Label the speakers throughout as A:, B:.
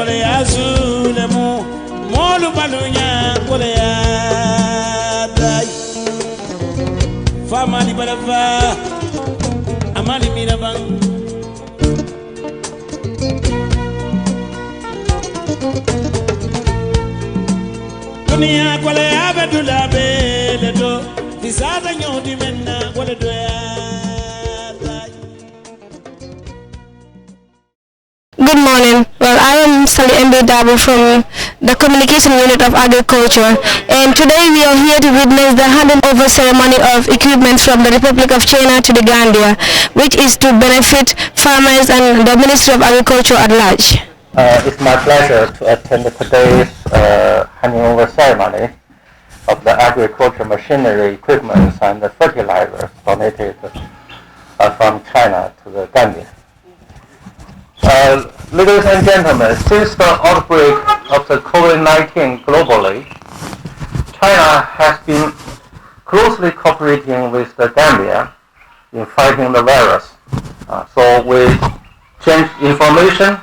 A: kole ya zulemu molu balunya kole ya dai fama di balafa amali mirabang dunia kole ya bedula beledo fisada nyodi menna kole do ya.
B: Good morning. Well, I am Sally Mb Dabo from the Communication Unit of Agriculture, and today we are here to witness the handing over ceremony of equipment from the Republic of China to the Gambia, which is to benefit farmers and the Ministry of Agriculture at large.
C: It's my pleasure to attend today's handing over ceremony of the agriculture machinery, equipment, and the fertilizers donated from China to the Gambia. Ladies and gentlemen, since the outbreak of the COVID-19 globally, China has been closely cooperating with the Gambia in fighting the virus. So we exchange information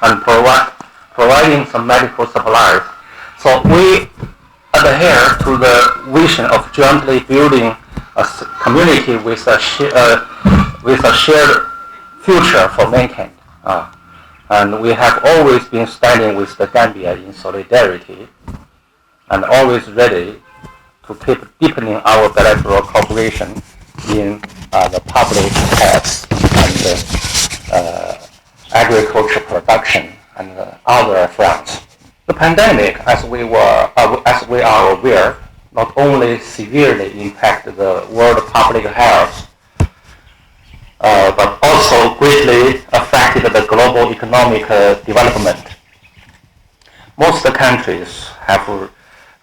C: and providing some medical supplies. So we adhere to the vision of jointly building a community with a shared future for mankind. And we have always been standing with the Gambia in solidarity and always ready to keep deepening our bilateral cooperation in the public health and agriculture production and other fronts. The pandemic, as we are aware, not only severely impacted the world public health, but also greatly affected the global economic development. Most countries have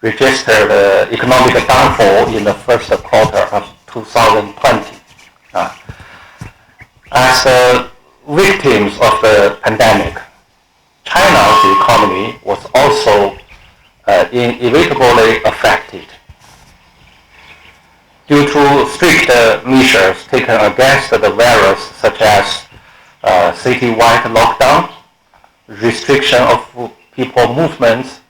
C: registered economic downfall in the first quarter of 2020. As victims of the pandemic, China's economy was also inevitably affected. Due to strict measures taken against the virus, such as citywide lockdown, restriction of people movements,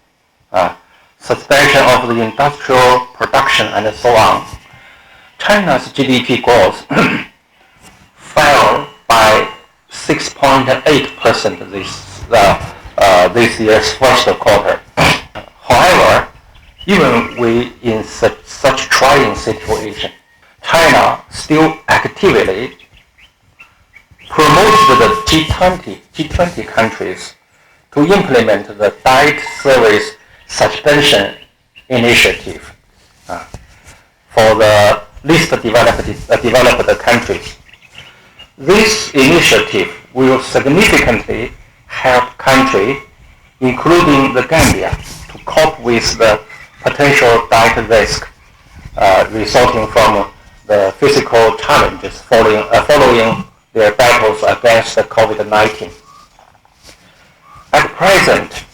C: suspension of the industrial production, and so on, China's GDP growth fell by 6.8% this year's first quarter. However, even in such trying situation, China still actively promotes the G20 countries to implement the diet service suspension initiative for the least developed countries. This initiative will significantly help countries, including the Gambia, to cope with the potential diet risk resulting from the physical challenges following their battles against COVID-19. At present,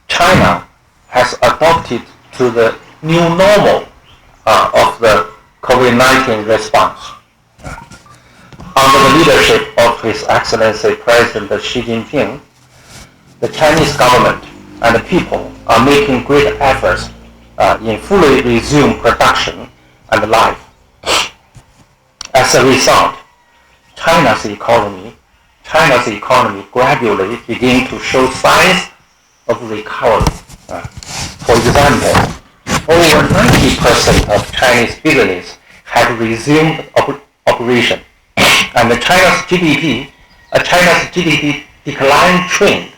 C: China has adopted to the new normal of the COVID-19 response. Under the leadership of His Excellency President Xi Jinping, the Chinese government and the people are making great efforts in fully resume production and life. As a result, China's economy gradually begin to show signs of recovery. For example, over 90% of Chinese business have resumed operation, and China's GDP decline trend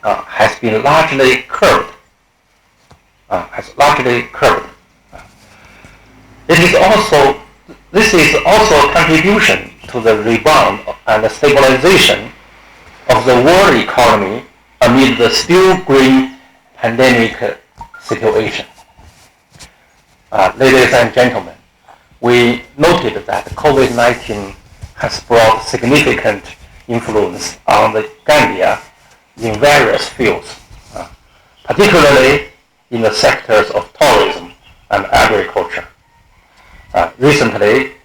C: has been largely curbed. This is also a contribution to the rebound and the stabilization of the world economy amid the still growing pandemic situation. Ladies and gentlemen, we noted that COVID-19 has brought significant influence on the Gambia in various fields, particularly in the sectors of tourism and agriculture. Recently,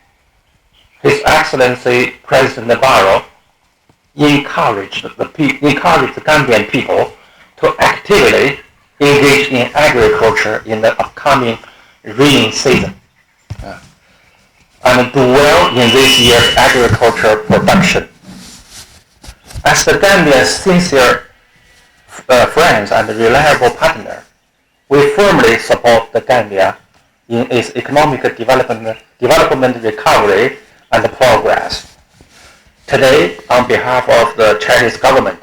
C: His Excellency President Navarro encourage the Gambian people to actively engage in agriculture in the upcoming rainy season and do well in this year's agricultural production. As the Gambia's sincere friends and reliable partner, we firmly support the Gambia in its economic development recovery and progress. Today, on behalf of the Chinese government,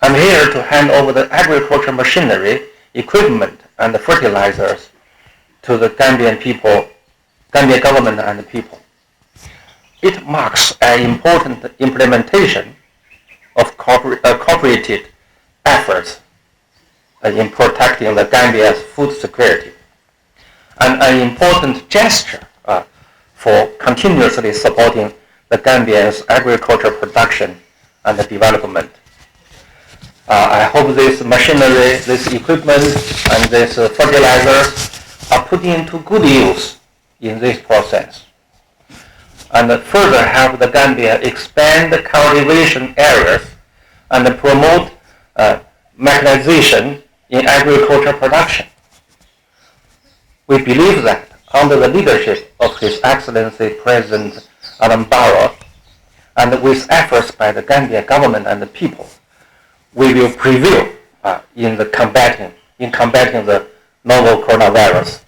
C: I'm here to hand over the agricultural machinery, equipment, and fertilizers to the Gambian government and the people. It marks an important implementation of cooperated efforts in protecting the Gambia's food security, and an important gesture for continuously supporting the Gambia's agricultural production and development. I hope this machinery, this equipment, and this fertilizers are put into good use in this process, and further help the Gambia expand the cultivation areas and promote mechanization in agricultural production. We believe that under the leadership of His Excellency President Adam Barrow, and with efforts by the Gambia government and the people, we will prevail in combating the novel coronavirus.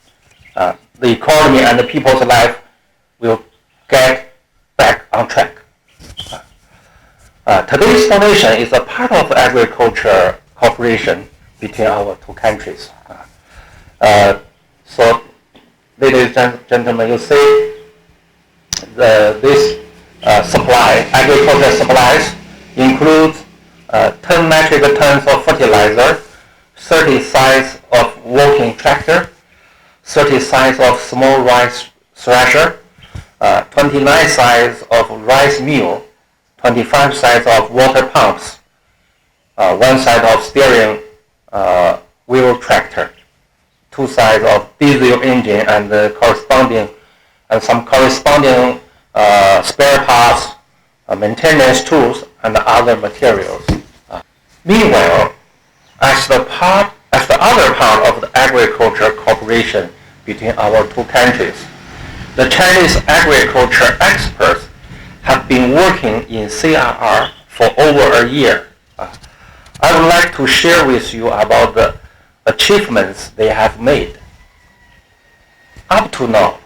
C: The economy and the people's life will get back on track. Today's donation is a part of agriculture cooperation between our two countries. So, ladies and gentlemen, you see this agricultural supplies includes 10 metric tons of fertilizer, 30 size of working tractor, 30 size of small rice thresher, 29 size of rice mill, 25 size of water pumps, 1 side of steering wheel tractor, 2 sides of diesel engine and some corresponding spare parts, maintenance tools, and other materials. Meanwhile, as the other part of the agriculture cooperation between our two countries, the Chinese agriculture experts have been working in CRR for over a year. I would like to share with you about the achievements they have made. Up to now,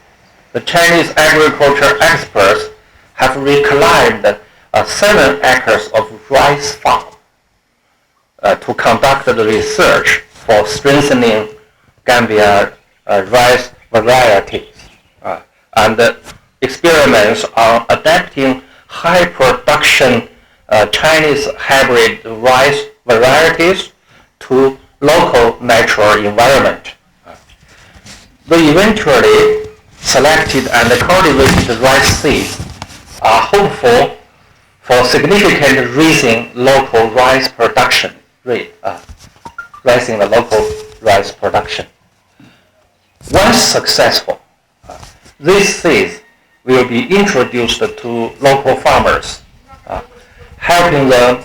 C: the Chinese agriculture experts have reclaimed 7 acres of rice farm to conduct the research for strengthening Gambia rice varieties and experiments on adapting high production Chinese hybrid rice varieties to local natural environment. The eventually selected and cultivated rice seeds are hopeful for significant raising local rice production rate, raising the local rice production. Once successful, these seeds will be introduced to local farmers, helping them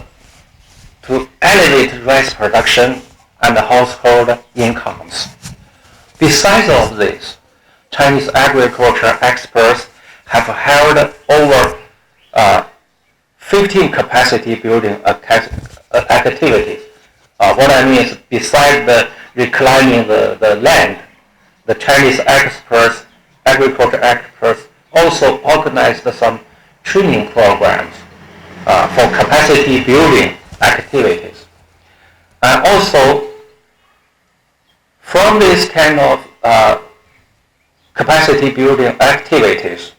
C: to elevate rice production and household incomes. Besides of this, Chinese agriculture experts have held over 15 capacity building activities. What I mean is, besides the reclaiming the land, the Chinese agriculture experts also organized some training programs for capacity building activities. And also, from this kind of capacity building activities,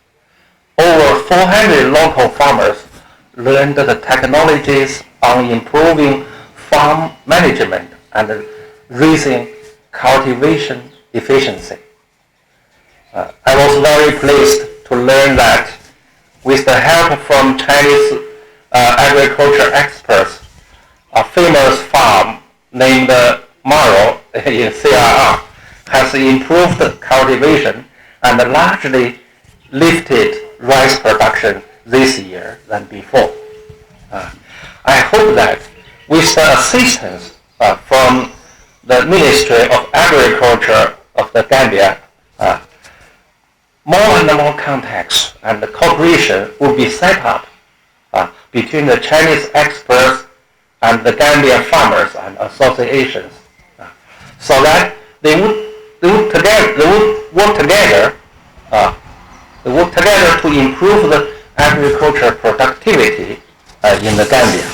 C: over 400 local farmers learned the technologies on improving farm management and raising cultivation efficiency. I was very pleased to learn that with the help from Chinese agriculture experts, a famous farm named Maro in CRR has improved cultivation and largely lifted rice production this year than before. I hope that with the assistance from the Ministry of Agriculture of the Gambia, more and more contacts and cooperation will be set up between the Chinese experts and the Gambian farmers and associations, so that they would work together to improve the agricultural productivity in the Gambia.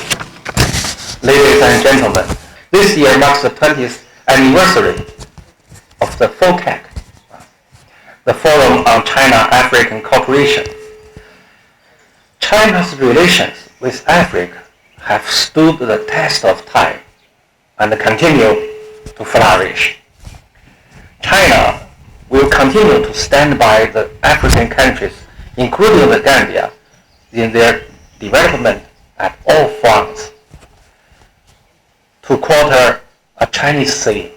C: Ladies and gentlemen, this year marks the 20th anniversary of the FOCAC, the Forum on China-African Cooperation. China's relations with Africa have stood the test of time and continue to flourish. China will continue to stand by the African countries, including the Gambia, in their development at all fronts. To quote a Chinese saying,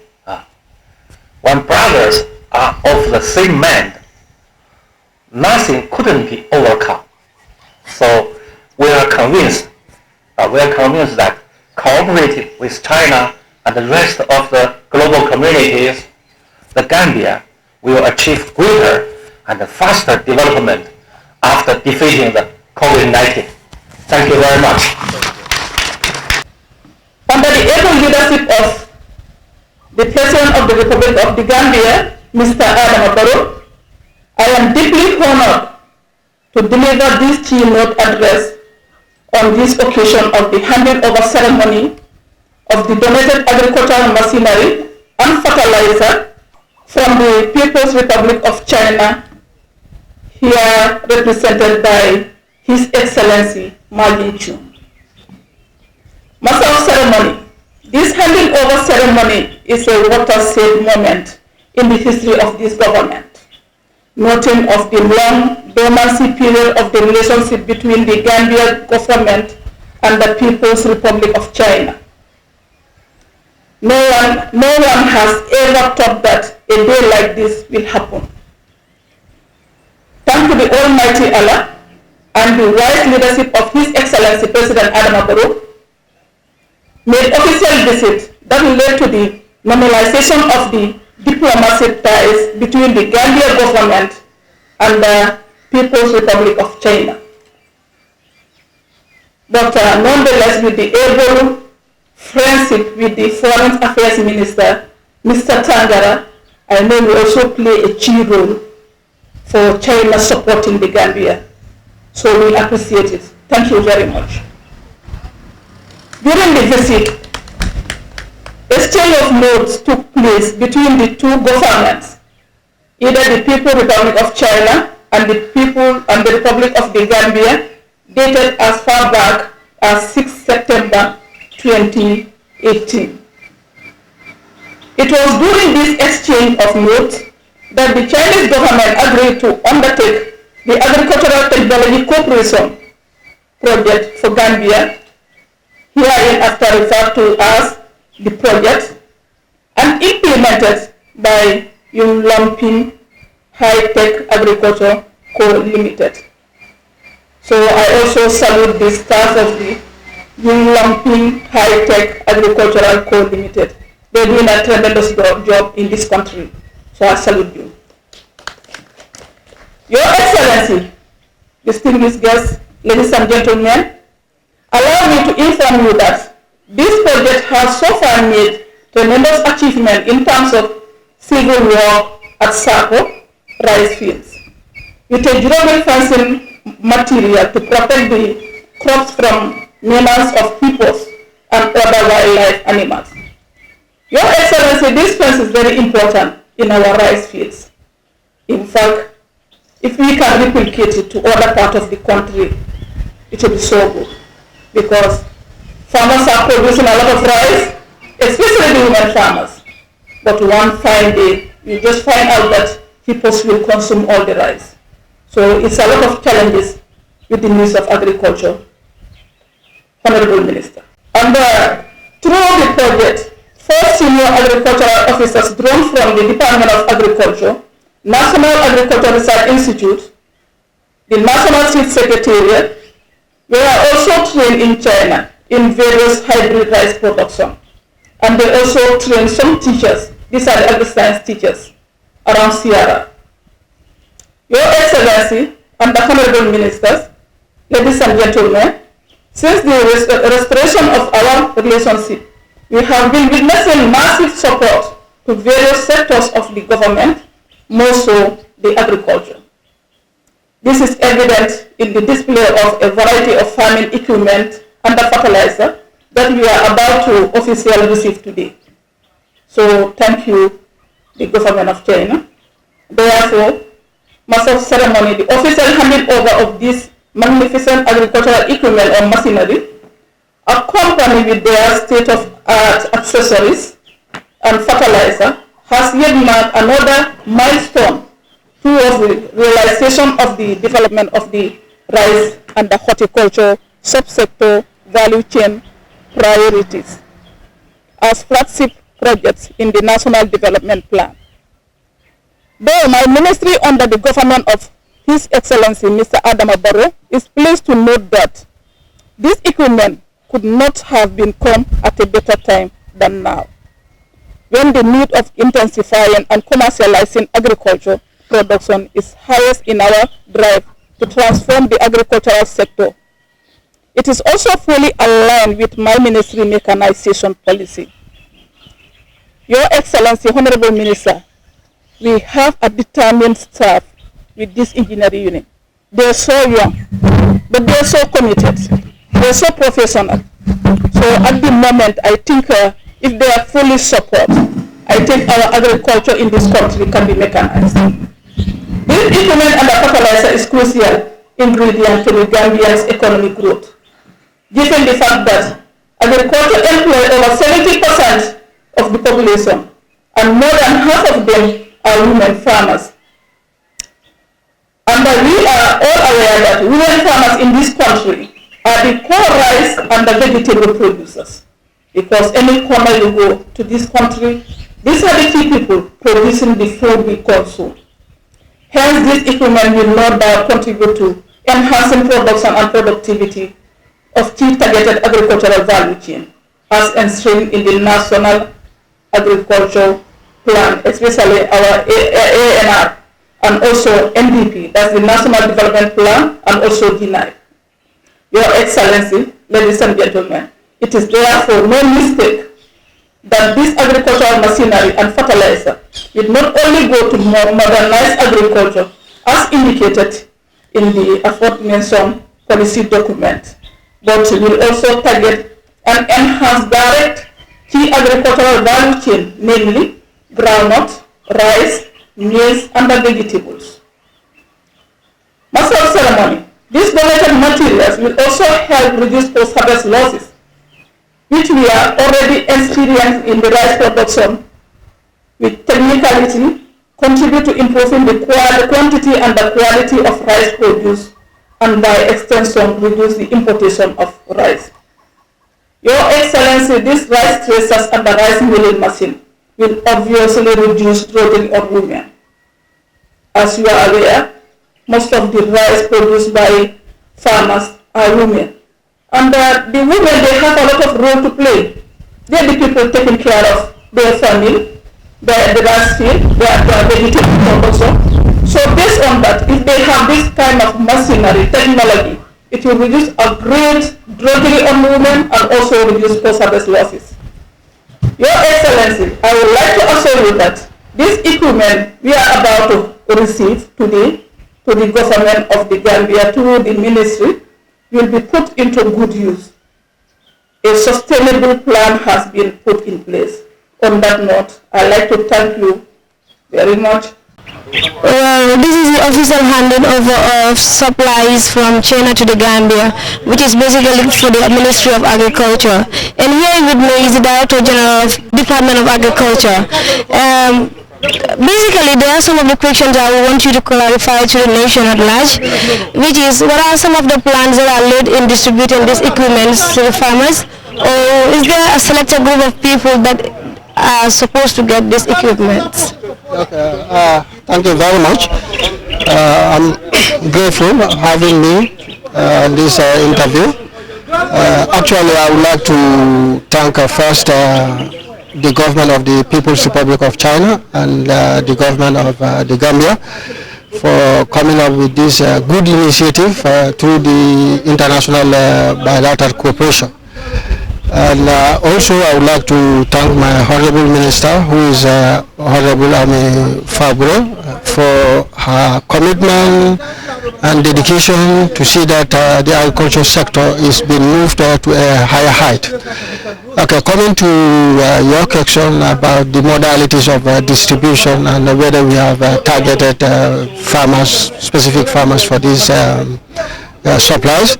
C: when brothers are of the same mind, nothing couldn't be overcome. So we are convinced that cooperating with China and the rest of the global communities, the Gambia will achieve greater and faster development after defeating the COVID-19. Thank you very much.
D: Under the able leadership of the President of the Republic of the Gambia, Mr. Adama Barrow, I am deeply honored to deliver this keynote address on this occasion of the handing over ceremony of the donated agricultural machinery and fertilizer from the People's Republic of China, here represented by His Excellency Ma Ying-jeou. Master of Ceremony. This handing over ceremony is a watershed moment in the history of this government, noting of the long dormancy period of the relationship between the Gambian government and the People's Republic of China. No one has ever thought that a day like this will happen. Thanks to the Almighty Allah and the wise leadership of His Excellency President Adama Barrow, made official visit that led to the normalization of the diplomatic ties between the Gambian government and the People's Republic of China. But nonetheless, with the able friendship with the Foreign Affairs Minister, Mr. Tangara, I know we also play a key role for China supporting the Gambia. So we appreciate it. Thank you very much. During the visit, exchange of notes took place between the two governments, either the People's Republic of China and the Republic of the Gambia, dated as far back as 6 September 2018. It was during this exchange of notes that the Chinese government agreed to undertake the Agricultural Technology Cooperation Project for Gambia, herein after referred to as the project, and implemented by Yung Lamping High-Tech Agriculture Co. Limited. So I also salute the staff of the Yung Lamping High-Tech Agricultural Co. Limited. They're doing a tremendous job in this country. So I salute you. Your Excellency, distinguished guests, ladies and gentlemen, allow me to inform you that this project has so far made tremendous achievement in terms of civil work at Sako rice fields, with a durable fencing material to protect the crops from menace of hippos and other wildlife animals. Your Excellency, this fence is very important in our rice fields. In fact, if we can replicate it to other parts of the country, it will be so good, because farmers are producing a lot of rice, especially the women farmers. But one fine day, you just find out that hippos will consume all the rice. So it's a lot of challenges with the Ministry of Agriculture, Honorable Minister. And through the project, 4 senior agricultural officers drawn from the Department of Agriculture, National Agricultural Research Institute, the National Seed Secretariat, They are also trained in China in various hybrid rice production. And they also train some teachers, these are the agri-science teachers, around Sierra. Your Excellency and the Honorable Ministers, ladies and gentlemen, since the restoration of our relationship, we have been witnessing massive support to various sectors of the government, more so the agriculture. This is evident in the display of a variety of farming equipment and the fertilizer that we are about to officially receive today. So thank you, the government of China. Therefore, master of ceremony, the official handing over of this magnificent agricultural equipment or machinery, accompanied with their state-of-art accessories and fertilizer, has yet marked another milestone towards the realization of the development of the rice and the horticulture subsector value chain priorities as flagship projects in the National Development Plan. Though my ministry under the government of His Excellency Mr. Adama Barrow is pleased to note that this equipment could not have been come at a better time than now, when the need of intensifying and commercializing agriculture production is highest in our drive to transform the agricultural sector. It is also fully aligned with my ministry mechanization policy. Your Excellency, Honorable Minister, we have a determined staff with this engineering unit. They're so young, but they're so committed. They're so professional. So at the moment, I think if they are fully supported, I think our agriculture in this country can be mechanized. This equipment and the fertilizer is crucial ingredient to the Gambia's economic growth, given the fact that agriculture employs over 70% of the population, and more than half of them are women farmers. And we are all aware that women farmers in this country are the core rice and the vegetable producers. Because any corner you go to this country, these are the key people producing the food we consume. Hence, this equipment will no doubt contribute to enhancing production and productivity of key targeted agricultural value chain, as enshrined in the National Agricultural Plan, especially our ANR, and also NDP, that's the National Development Plan, and also DNI. Your Excellency, ladies and gentlemen, it is therefore no mistake that this agricultural machinery and fertilizer will not only go to modernize agriculture as indicated in the aforementioned policy document, but will also target and enhance direct key agricultural value chain, namely groundnut, rice, maize, and the vegetables. Master of ceremony, these donated materials will also help reduce post-harvest losses, which we are already experiencing in the rice production, with technicality contribute to improving the quantity and the quality of rice produced, and by extension reduce the importation of rice. Your Excellency, these rice tracers and the rice milling machine will obviously reduce drudgery on women. As you are aware, most of the rice produced by farmers are women. And the women, they have a lot of role to play. They are the people taking care of their family, the rice field, their vegetable production. So based on that, if they have this kind of machinery, technology, it will reduce a great drudgery on women and also reduce post-harvest losses. Your Excellency, I would like to assure you that this equipment we are about to receive today to the government of the Gambia through the ministry will be put into good use. A sustainable plan has been put in place. On that note, I'd like to thank you very much.
B: Well, this is the official handing over of supplies from China to the Gambia, which is basically for the Ministry of Agriculture. And here with me is the Director General of Department of Agriculture. Basically, there are some of the questions I want you to clarify to the nation at large, which is, what are some of the plans that are laid in distributing these equipments to the farmers? Or is there a selected group of people that are supposed to get these equipments?
E: Okay, thank you very much. I'm grateful for having me on this interview. Actually, I would like to thank first the government of the People's Republic of China and the government of the Gambia for coming up with this good initiative through the international bilateral cooperation. And also I would like to thank my Honorable Minister, who is Honorable Ami Fabro, for her commitment and dedication to see that the agriculture sector is being moved to a higher height. Okay, coming to your question about the modalities of distribution and whether we have targeted farmers, specific farmers for these supplies.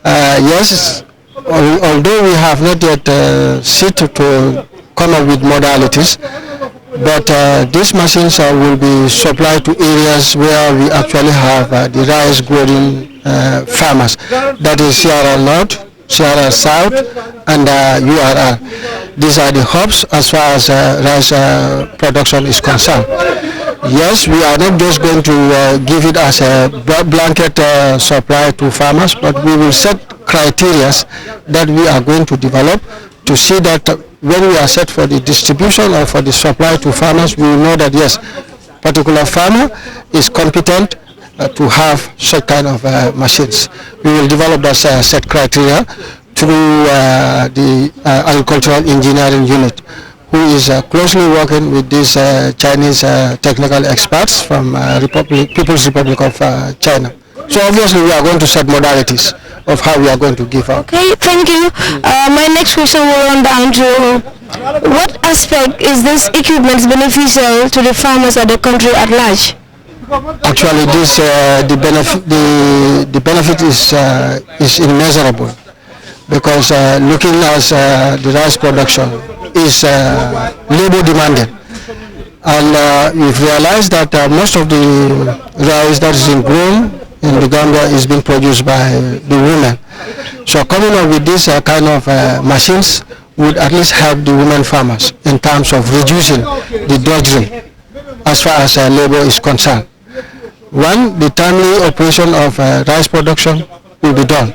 E: Yes, although we have not yet set to come up with modalities, but these machines will be supplied to areas where we actually have the rice growing farmers. That is Sierra North, Sierra South, and URR. These are the hubs as far as rice production is concerned. Yes, we are not just going to give it as a blanket supply to farmers, but we will set criteria that we are going to develop to see that when we are set for the distribution or for the supply to farmers, we will know that yes, particular farmer is competent to have such kind of machines. We will develop that set criteria through the agricultural engineering unit, who is closely working with these Chinese technical experts from People's Republic of China. So obviously we are going to set modalities of how we are going to give out.
B: Okay, thank you. My next question will run down to what aspect is this equipment beneficial to the farmers of the country at large?
E: Actually, this the benefit is immeasurable, because looking at the rice production is labor demanding, and we've realized that most of the rice that is grown in the Gambia is being produced by the women. So coming up with this kind of machines would at least help the women farmers in terms of reducing the drudgery as far as labor is concerned. One, the timely operation of rice production will be done,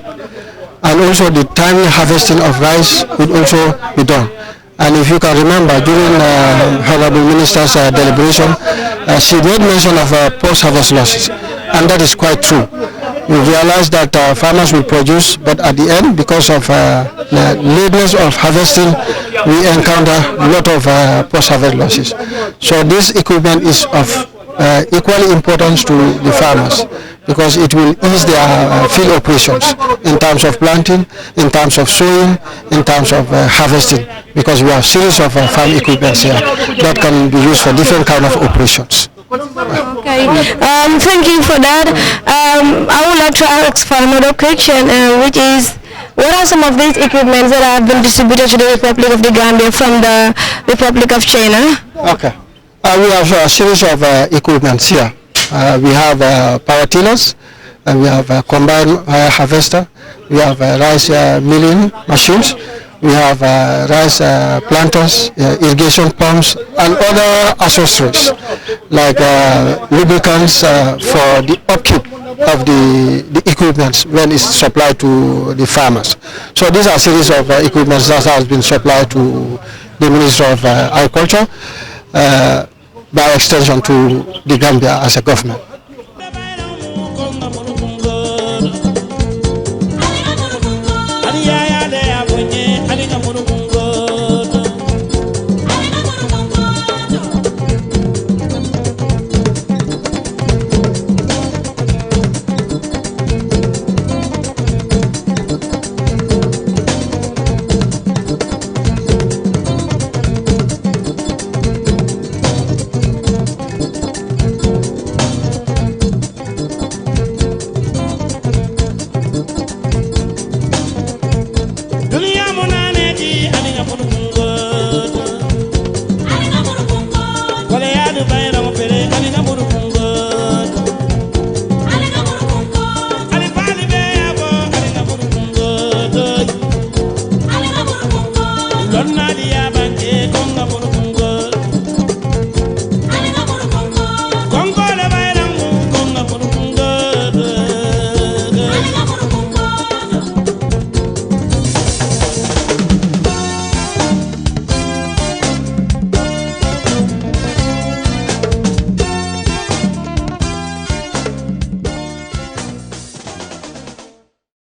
E: and also the timely harvesting of rice would also be done. And if you can remember, during Honorable Minister's deliberation, she made mention of post-harvest losses, and that is quite true. We realize that farmers will produce, but at the end, because of the lateness of harvesting, we encounter a lot of post-harvest losses. So this equipment is of equally importance to the farmers, because it will ease their field operations in terms of planting, in terms of sowing, in terms of harvesting, because we have series of farm equipments here that can be used for different kind of operations.
B: Okay, thank you for that. I would like to ask for another question, which is, what are some of these equipments that have been distributed to the Republic of the Gambia from the Republic of China?
E: Okay. We have a series of equipments here. We have power tillers, we have combine harvester, we have rice milling machines, we have rice planters, irrigation pumps, and other accessories like lubricants for the upkeep of the equipment when it's supplied to the farmers. So these are a series of equipments that has been supplied to the Ministry of Agriculture, by extension to the Gambia as a government.